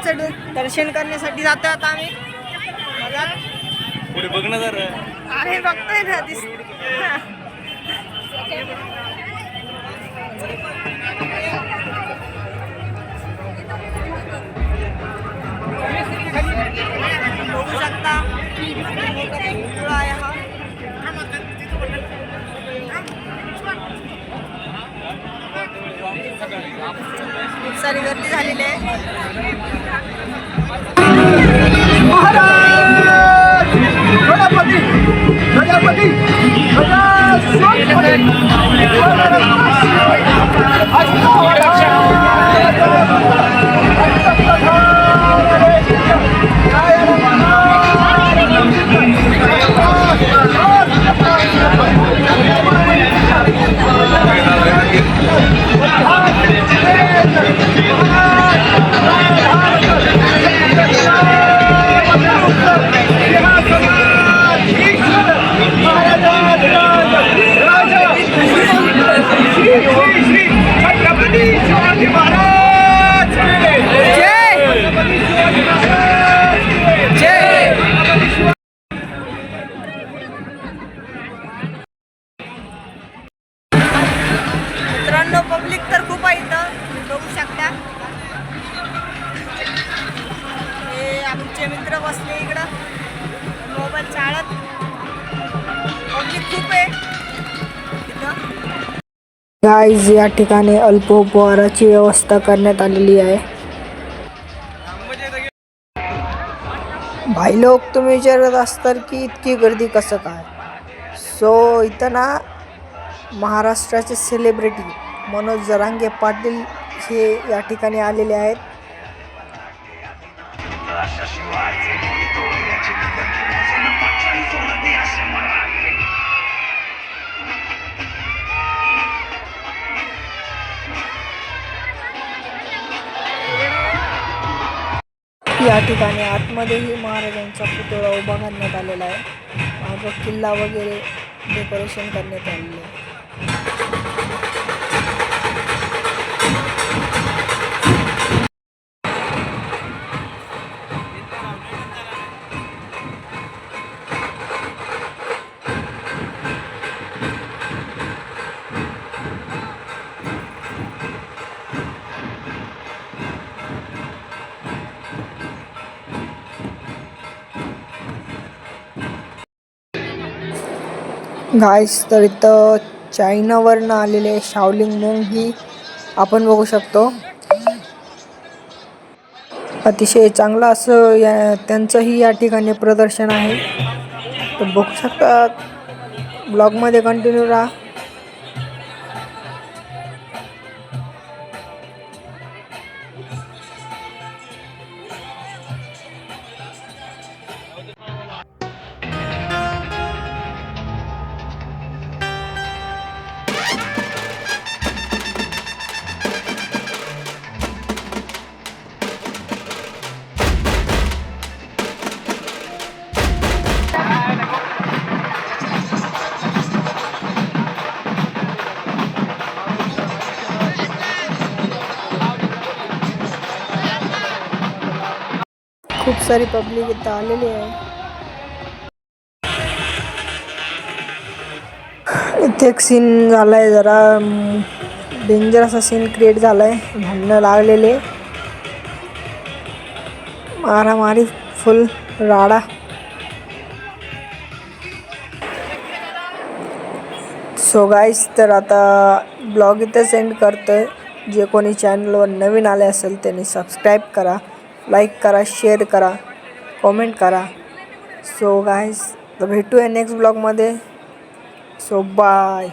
महाराजांचं दर्शन करण्यासाठी जातो आता आम्ही. पुढे बघ ना जरा. अरे बघतोय ना बघू शकता पुतळा आहे हा. खूप सारी गर्दी झालेली आहे. गणपती गणपती पब्लिक तर खूप आहे इथं बघू शकता. हे आमचे मित्र बसले इकडं मोबाईल चाळत. पब्लिक खूप आहे इथं. गाईज या ठिकाणी अल्पोपहाराची व्यवस्था करण्यात आलेली आहे. भाई लोक तुम्ही विचारत असतात की इतकी गर्दी कसं काय. सो इथं ना महाराष्ट्राचे सेलिब्रिटी मनोज जरांगे पाटील हे या ठिकाणी आलेले आहेत. या ठिकाणी आतमध्येही महाराजांचा पुतळा उभा करण्यात आलेला आहे. मागं किल्ला वगैरे डेकोरेशन करण्यात आलेले आहे. गाईस तर इथं चायनावरनं आलेले शाओलिंग मोंग ही आपण बघू शकतो. अतिशय चांगलं असं त्यांचंही या ठिकाणी प्रदर्शन आहे. तर बघू शकता. ब्लॉगमध्ये कंटिन्यू राहा. खूप सारी पब्लिक इथं आलेली आहे. इथे एक सीन झालाय, जरा डेंजर असा सीन क्रिएट झालाय. भांडणं लागलेले, मारामारी, फुल राडा. सो गाईस तर आता ब्लॉग इथे सेंड करतोय. जे कोणी चॅनलवर नवीन आले असेल त्यांनी सबस्क्राईब करा, लाईक करा, शेअर करा, कमेंट करा. सो गाईस तर भेटूया नेक्स्ट ब्लॉगमध्ये. So bye.